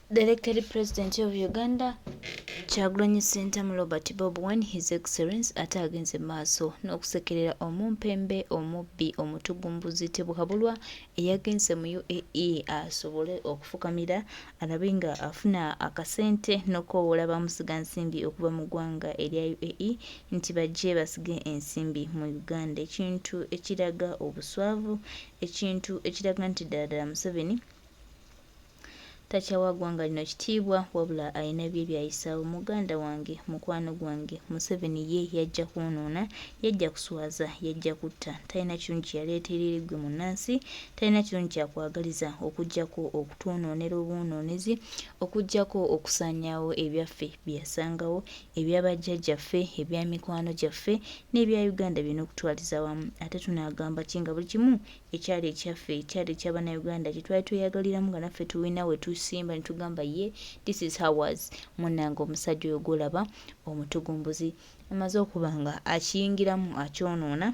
The elected President of Uganda, Kyagulanyi Ssentamu Robert Bob Wine, His Excellence, ate agenze maaso n'okusekerera omumpembe omubbi omutugumbuzi Tebukabulwa eyagenze mu UAE asobole okufukamira alabe nga afuna akasente n'okwowola bamusigansimbi okuva mu ggwanga erya UAE nti bajje basige ensimbi mu Uganda, ekintu ekiraga obuswavu, ekintu ekiraga nti ddala Museveni takyawa ggwanga lino kitiibwa wabula ayina bye byayisaawo. Muganda wange, mukwano gwange, Museveni ye yajja kwonoona, yajja kuswaza, yajja kutta, talina kirungi kyaleeterera ggwe munnansi, talina kirungi kyakwagaliza okuggyako okutwonoonera obwonoonezi, okuggyako okusaanyaawo ebyaffe byeyasangawo, ebyabajjajjaffe, ebya mikwano gyaffe n'ebya Uganda byonna okutwaliza wamu. Ate tunaagamba ki nga buli kimu ekyali ekyaffe, ekyali eky'Abannayuganda kye twali tweyagaliramu nga naffe tuwina we tusimba ne tugamba ye this is ours. Munnange omusajja oyo gwolaba omutugumbuzi amaze okuba nga akiyingiramu akyonoona,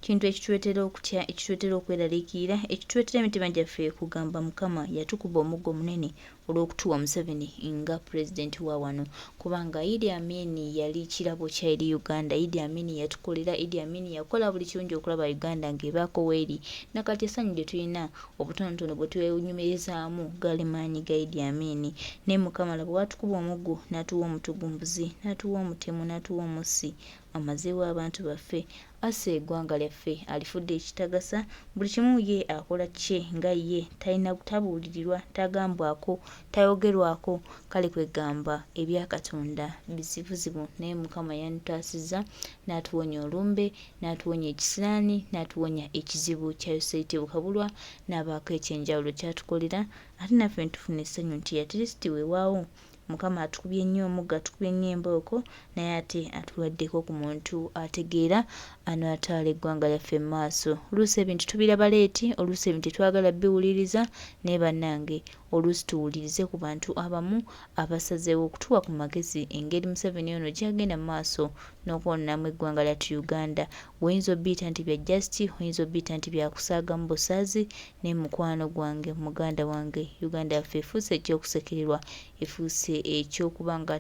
kintu ekitwetera okutya, ekitwetera okweraliikirira, ekitwetera emitima gyaffe kugamba Mukama yatukuba omuggo munene olw'okutuwa Museveni nga pulezidenti wa wano, kubanga Idi Amin yali kirabo kya eri Uganda. Idi Amin yatukolera, Idi Amin yakola buli kirungi okulaba Uganda ng'ebaako weeri, nakati essanyu lye tulina obutonotono bwe twenyumirizaamu gali maanyi ga Idi Amin. Ne Mukama laba watukuba omuggo n'atuwa omutugumbuzi, n'atuwa omutemu, n'atuwa omussi, amazeewo abantu baffe, assa eggwanga lyaffe alifudde ekitagasa. Buli kimu ye akola kye nga ye, talina tabuulirirwa, tagambwako, tayogerwako, kale kwegamba ebya Katonda bizibuzibu. Naye Mukama yanutaasizza n'atuwonya olumbe, n'atuwonya ekisiraani, n'atuwonya ekizibu kya Tebukabulwa n'abaako ekyenjawulo kyatukolera, ate naffe ntufuna essanyu nti at least weewaawo Mukama atukubye nnyo omugga, atukubye nnyo embooko, naye ate atuwaddeko ku muntu ategeera anaatwala eggwanga lyaffe mu maaso. Oluusi ebintu tubiraba leeti, oluusi ebintu tetwagala biwuliriza, naye bannange oluusi tuwulirize ku bantu abamu abasazeewo okutuwa ku magezi engeri Museveni ono gy'agenda mu maaso n'okwonoonyamu eggwanga lyattu Uganda. Oyinza obbiyita nti bya jasiti, oyinza obbiyita nti bya kusaaga mu busaazi, naye mukwano gwange, muganda wange, Uganda yaffe efuuse eky'okusekererwa, efuuse ekyokuba nga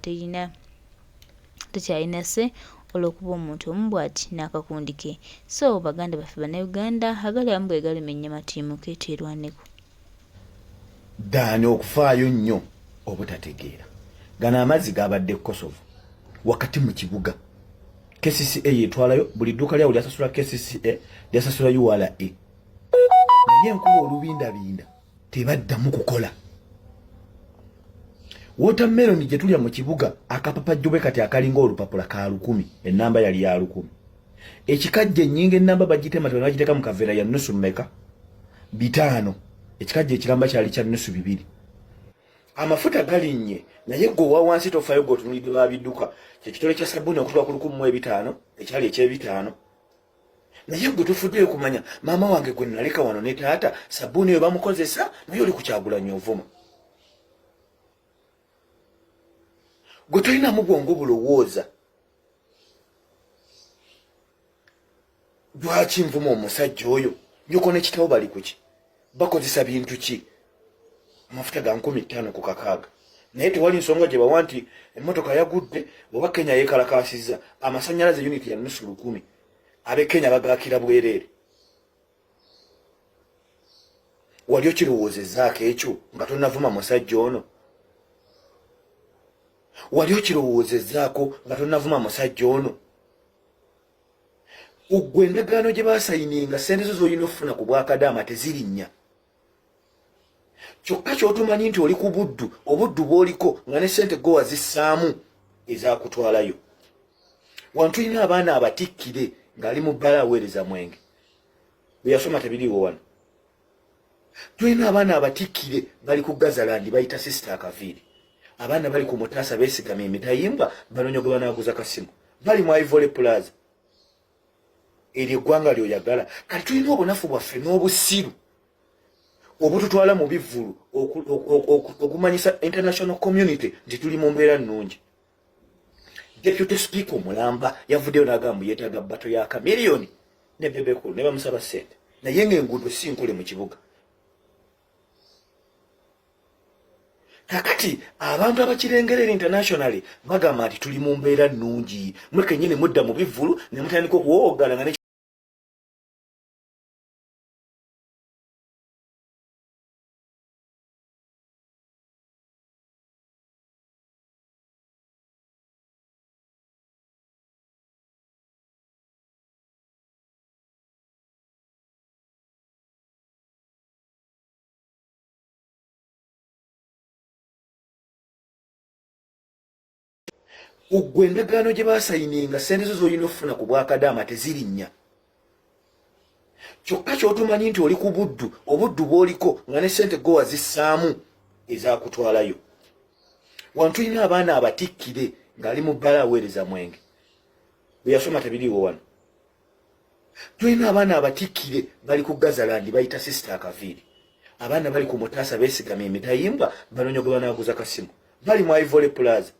tekyalina se olw'okuba omuntu omu bw'ati n'akakundi ke. So baganda baffe Bannayuganda, agali amu bwe galema ennyama tiimuke twerwaneko. Daani okufaayo nnyo obutategeera. Gano amazzi gaabadde Kosovo wakati mu kibuga. KCCA yetwalayo, buli dduuka lyawo lyasasula KCCA, lyasasula URA. Naye enkuba olubindabinda tebaddamu kukola. Watermelon gye tulya mu kibuga akapapajjo bwe kati akalinga olupapula ka 100, ennamba yali ya 100. Ekikajje ennyinga ennamba bagitema bagiteeka mu kaveera ya nusu mmeka 5. Ekikajje ekiramba kyali kya nusu 2. Amafuta galinnye, naye gwe wa wansi tofayo g'otunulidde babidduka kyekitole kya sabbuuni okutuuka ku 105 ekyali eky'ebitaano. Naye gwe tufuddeyo kumanya maama wange gwe naleka wano ne taata sabbuuni eyo bamukozesa, naye oli ku Kyagulanyi ovuma. Gwe tolinamu bwongo bulowooza. Lwaki nvuma omusajja oyo? Nnyoko n'ekitabo bali ku ki? Bakozesa bintu ki? Amafuta ga 15 ku kakaaga. Naye tewali nsonga gye bawa nti emmotoka yagudde oba Kenya yeekalakaasizza amasannyalaze uniti ya nusu 100. Ab'e Kenya bagaakira bwereere. Wali okirowoozezzaako ekyo nga tonnavuma musajja ono? Wali okirowoozezzaako nga tonnavuma musajja ono? Ggwe endagaano gye baasayininga ssente zo z'olina okufuna ku Bwakadaama tezirinnya. Kyokka ky'otumanyi nti oli ku buddu, obuddu bw'oliko nga ne ssente go wazissaamu ezaakutwalayo. Wano tulina abaana abatikkire ng'ali mu bbala aweereza mwenge. Bwe yasoma tebiriiwo wano. Tulina abaana abatikkire bali ku Gazalandi bayita sisita akaviiri. Abaana bali ku Mutaasa beesigama emitayimbwa banoonya gwe banaaguza kasimu. Bali mu Ivory Plaza. Eryo eggwanga ly'oyagala. Kati tulina obunafu bwaffe n'obusiru obututwala mu bivvulu okumanyisa international community nti tuli mu mbeera nnungi. Deputy Speaker omulamba yavuddeyo n'agamba yeetaaga bbato ya kamiliyoni ne bebekulu ne bamusaba ssente. Naye ng'enguudo si nkole mu kibuga. kakati abantu abakirengerera internationally bagamba nti tuli mu mbeera nnungi mwe kennyini mudda mu bivvulu ne mutandika okuwowoggana nga Ugwe endagaano gye baasayininga ssente zo z'olina okufuna ku bwakadaama tezirinnya. Kyokka ky'otumanyi nti oli ku buddu, obuddu bw'oliko nga ne ssente go wazissaamu ezaakutwalayo. Wano tulina abaana abatikkire ng'ali mu bbala aweereza mwenge. Bwe yasoma tebiriiwo wano. Tulina abaana abatikkire bali ku Gazalandi bayita sisita akaviiri. Abaana bali ku Mutaasa beesigama emitayimbwa banoonya gwe banaaguza kasimu. Bali mu Ivory Plaza.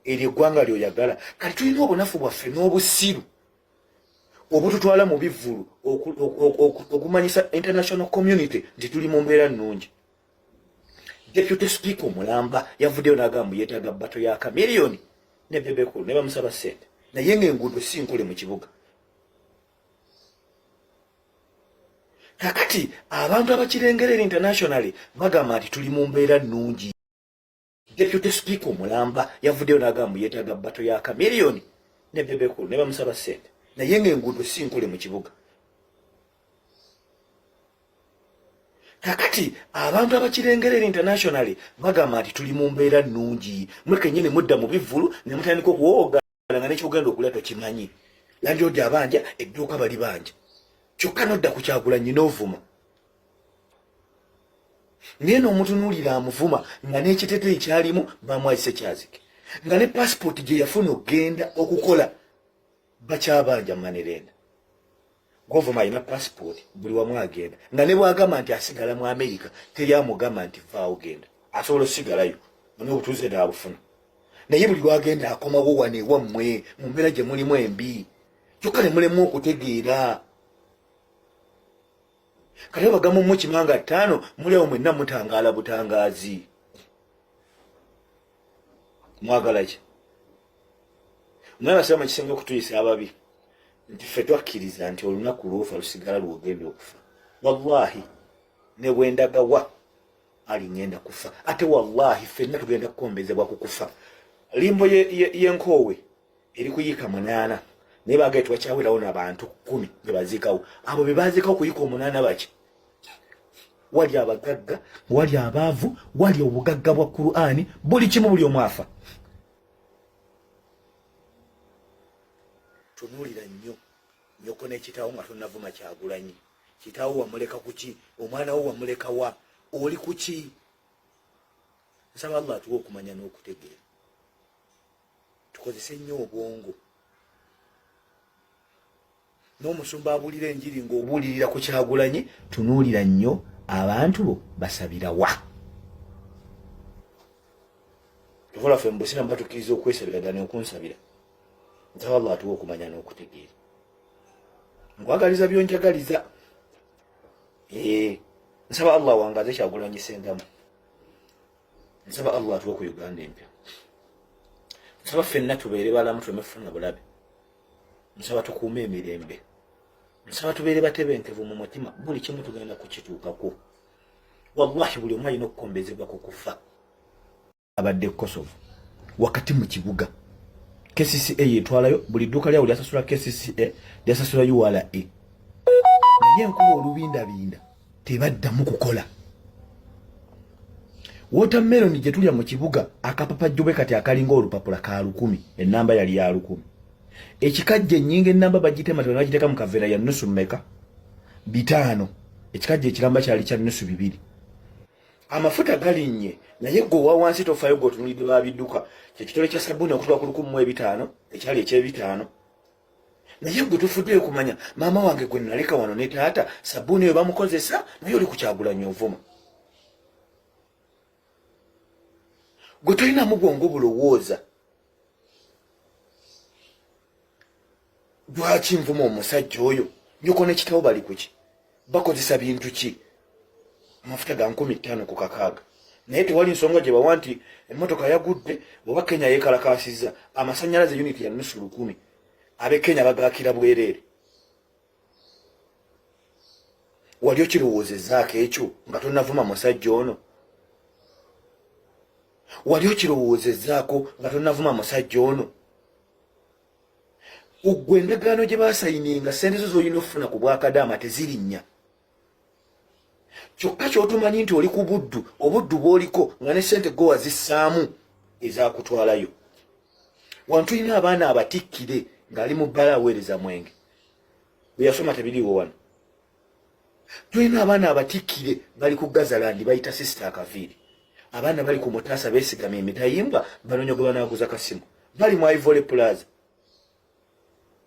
Eryo eggwanga ly'oyagala. Kati tulina obunafu bwaffe n'obusiru obututwala mu bivvulu okumanyisa international community nti tuli mu mbeera nnungi. Deputy Speaker omulamba yavuddeyo n'agamba yeetaaga bbato ya kamiliyoni ne bebekulu ne bamusaba ssente. Naye ng'enguudo si nkole mu kibuga. Kakati abantu abakirengerera internationally bagamba nti tuli mu mbeera nnungi. Deputy Speaker omulamba yavuddeyo n'agamba yeetaaga bbato ya kamiliyoni ne bebekulu ne bamusaba ssente. Naye ng'enguudo si nkole mu kibuga. Kakati abantu abakirengerera internationally bagamba nti tuli mu mbeera nnungi mwe kennyini mudda mu bivvulu ne mutandika okuwowoggana nga n'ekyogenda okulya tokimanyi. Landlord abanja edduuka bali banja. Kyokka nodda ku Kyagulanyi n'ovuma. Naye n'omutunuulira amuvuma nga n'ekiteeteeyi kyalimu bamwayise kyazike. Nga ne passport gye yafuna okgenda okukola bakyabanja manerenda. Govuma alina passport buli wamu agenda. Nga ne bw'agamba nti asigala mu America teri amugamba nti vaawo genda. Asobola osigalayo n'obutuuze n'abufuna. Naye buli lwagenda akomawo wano ewammwe mu mbeera gye mulimu embi. Kyokka ne mulemu okutegeera. Kati bagamu mu kimanga 5 muli awo mwenna mutangaala butangaazi. Mwagala ki? Mwana basema kisinga okutuyisa ababi. Nti ffe twakkiriza nti olunaku lwofa lusigala lwogenda okufa. Wallahi ne bwendagawa alingenda kufa. Ate wallahi ffenna tugenda kukombezebwa ku kufa. Limbo y'enkoowe eri kuyiika 8 naye baagaye twakyawerawo n'abantu 10 be baziikawo. Abo be baziikawo kuyiika 8 baki? Wali abagagga, wali abaavu, wali obugagga bwa Qur'ani, buli kimu buli omwafa. Tunuulira nnyo nnyoko n'ekitaawo nga tonnavuma Kyagulanyi. Kitaawo wamuleka ku ki? Omwana wo wamuleka wa? Oli ku ki? Nsaba Allah atuwe okumanya n'okutegeera. Tukozese nnyo obwongo. N'omusumba abuulira enjiri ng'obuulirira ku Kyagulanyi, tunuulira nnyo abantu bo basabira wa. Tukola ffe mbusina mbatukkiriza okwesabira ddala n'okunsabira. Nsaba Allah atuwe okumanya n'okutegeera. Nkwagaliza byonjagaliza. Nsaba Allah wangaze Kyagulanyi sendamu. Nsaba Allah atuwe ku Uganda empya. Nsaba ffenna tubeere balamu twemefuna bulabe. Nsaba tukuume emirembe. Nsaba tubeere batebenkevu mu mutima buli kimu tugenda kukituukako. Wallahi buli omu alina okukombezebwa ku kufa. Abadde Kosovo wakati mu kibuga. KCCA yetwalayo buli dduuka lyawo lyasasula KCCA lyasasula URA. Naye enkuba olubindabinda tebaddamu kukola. Watermelon gye tulya mu kibuga akapapajjubwe kati akalinga olupapula ka 1000 ennamba yali ya 1000. Ekikajje ennyinga ennamba bagitema bagiteeka mu kaveera ya nusu mmeka 5. Ekikajje ekiramba kyali kya nusu 2. Amafuta galinnye naye gwe wa wansi tofayo gwotunulidde babidduka kyekitole kya sabbuuni okutuuka ku 1500 ekyali eky'ebitaano. Naye gwe tufuddeyo kumanya maama wange gwe naleka wano ne taata sabbuuni eyo bamukozesa naye oli ku Kyagulanyi ovuma. Gwe tolinamu bwongo bulowooza. Lwaki nvuma omusajja oyo? Nnyoko n'ekitabo bali kuki? Bakozesa bintu ki? Amafuta ga 1500 ku kakaaga. naye tewali nsonga gye bawa nti emmotoka yagudde oba Kenya yeekalakaasizza amasannyalaze uniti ya nusu 1,000 ab'e Kenya bagaakira bwereere. Wali okirowoozezaako ekyo nga tonnavuma musajja ono? Wali okirowoozezaako nga tonnavuma musajja ono? Ggwe endagaano gye baasayininga ssente zo z'olina okufuna ku Bwakadaama tezirinnya. Kyokka ky'otumanyi nti oli ku buddu, obuddu bw'oliko nga ne ssente go wazissaamu ezakutwalayo. Wano tulina abaana abatikkire ng'ali mu bbala aweereza mwenge. Bwe yasoma tebiriiwo wano. Tulina abaana abatikkire bali ku Gazalandi bayita Sisita Akaviiri. Abaana bali ku Mutaasa beesigamye emitayimbwa banoonya gwe banaaguza kasimu. Bali mu Ivory Plaza.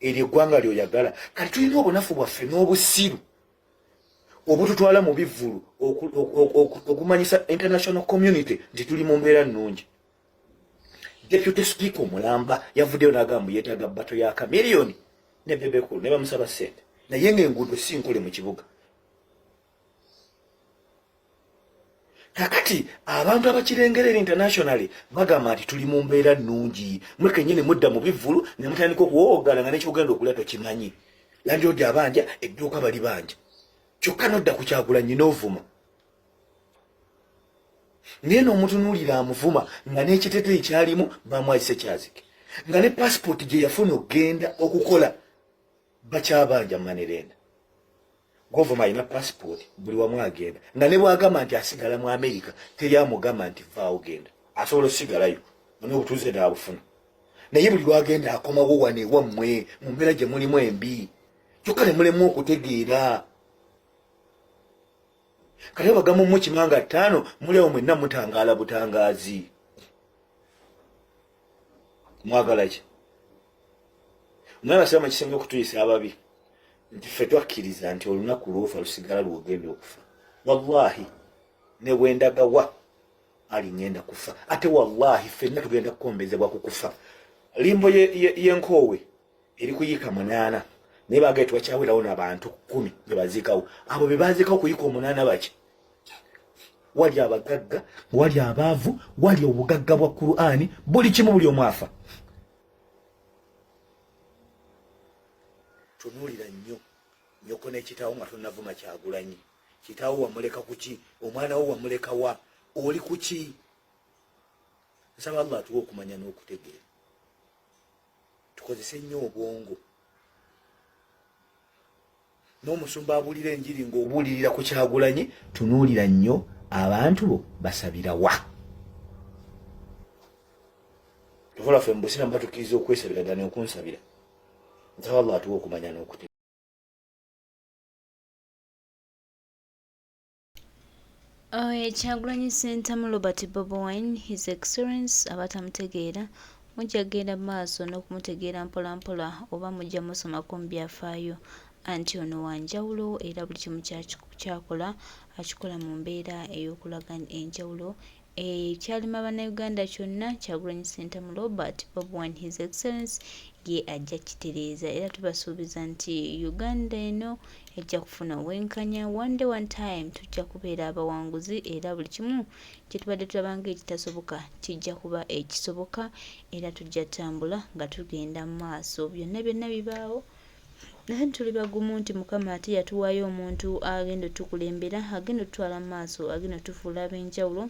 Eryo eggwanga ly'oyagala. Kati tulina obunafu bwaffe n'obusiru obututwala mu bivvulu okumanyisa international community nti tuli mu mbeera nnungi. Deputy Speaker omulamba yavuddeyo n'agamba yeetaaga bbato ya kamiliyoni ne bebekulu ne bamusaba ssente. Naye ng'enguudo si nkole mu kibuga. Kakati abantu abakirengerera internationally bagamba nti tuli mu mbeera nnungi. Mwe kennyini mudda mu bivvulu ne mutandika okuwowoggana nga n'ekyogenda okulya tokimanyi. Landlord abanja, edduuka bali banja. Kyokka nodda ku Kyagulanyi n'ovuma. Naye n'omutunuulira amuvuma nga n'ekiteeteeyi kyalimu bamwayise kyazike. Nga ne passport gye yafuna okgenda okukola bakyabanja manerenda. Govuma alina passport buli wamu agenda. Nga ne bw'agamba nti asigala mu Amerika teri amugamba nti vaawo genda. Asobola osigalayo n'obutuuze n'abufuna. Naye buli lwagenda akomawo wano ewammwe mu mbeera gye mulimu embi. Kyokka ne mulemu okutegeera. Kati bagamba mu kimanga 5 muliawo mwenna mutangaala butangaazi. Mwagala ki? Omwana asema kisinga okutuyisa ababi nti ffe twakkiriza nti olunaku lwofa lusigala lwogenda okufa. Wallahi ne bwendagawa ali ngenda kufa. Ate wallahi ffenna tugenda kukombezebwa ku kufa. Limbo y'enkoowe eri kuyiika 8 naye baagaye twakyawerawo n'abantu 10 be baziikawo. Abo be baziikawo kuyiika 8 baki? Wali abagagga, wali abaavu, wali obugagga bwa Qur'ani, buli kimu buli omwafa. Tunuulira nnyo nnyoko n'ekitaawo nga tonnavuma Kyagulanyi. Kitaawo wamuleka ku ki? Omwana wo wamuleka wa? Oli ku ki? Nsaba Allah atuwe okumanya n'okutegeera. Tukozese nnyo obwongo. N'omusumba abuulira enjiri ng'obuulirira ku Kyagulanyi, tunuulira nnyo abantu bo basabira wa? Tukola ffe mbusina mbatukkiriza okwesabira ddala n'okunsabira. Nsaba Allah atuwe okumanya n'okutegeera. Kyagulanyi Ssentamu Robert Bobi Wine, His Excellence abatamutegeera mujja kgenda maaso n'okumutegeera mpola mpola oba mujja musomako mu byafaayo anti ono wanjawulo era buli kimu kyakola akikola mu mbeera ey'okulaga enjawulo. Kyalima bannayuganda kyonna Kyagulanyi Ssentamu Robert Bobi Wine His Excellence ye ajja kitereeza era tubasuubiza nti Uganda eno ejja kufuna obwenkanya one day one time tujja kubeera abawanguzi era buli kimu kye tubadde tulabanga ekitasoboka kijja kuba ekisoboka era tujja tambula nga tugenda mu maaso byonna bibaawo. Naye tuli bagumu nti Mukama ate yatuwaayo omuntu agenda otukulembera agenda otutwala mu maaso agenda otufuula ab'enjawulo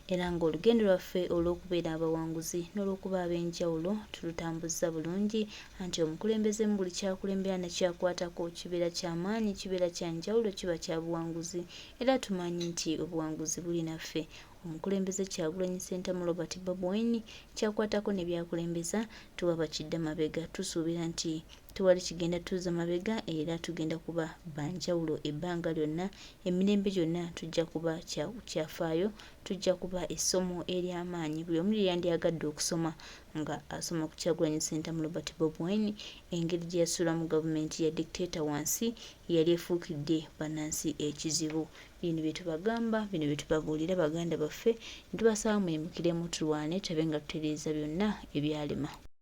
era ng'olugendo lwaffe olw'okubeera abawanguzi n'olw'okuba ab'enjawulo tulutambuzza bulungi anti omukulembeze mu buli kyakulembera nekyakwatako kibeera ky'amaanyi kibeera kya njawulo kiba kya buwanguzi era tumanyi nti obuwanguzi buli naffe. Omukulembeze Kyagulanyi Ssentamu Robert Bobi Wine kyakwatako ne byakulembeza tuba bakidde mabega tusuubira nti tuwali kigenda tuzza mabega era tugenda kuba banjawulo ebbanga lyonna emirembe gyonna tujja kuba kyafaayo tujja kuba essomo ery'amaanyi buli omu yandyagadde okusoma nga asoma ku Kyagulanyi Ssentamu Robert Bobi Wine engeri gye yasula mu gavumenti ya dictator wansi yali efuukidde bannansi ekizibu. Bino bye tubagamba bino bye tubabuulira baganda baffe ntubasaba mwemukiremu tulwane tube nga tutereeza byonna ebyalema.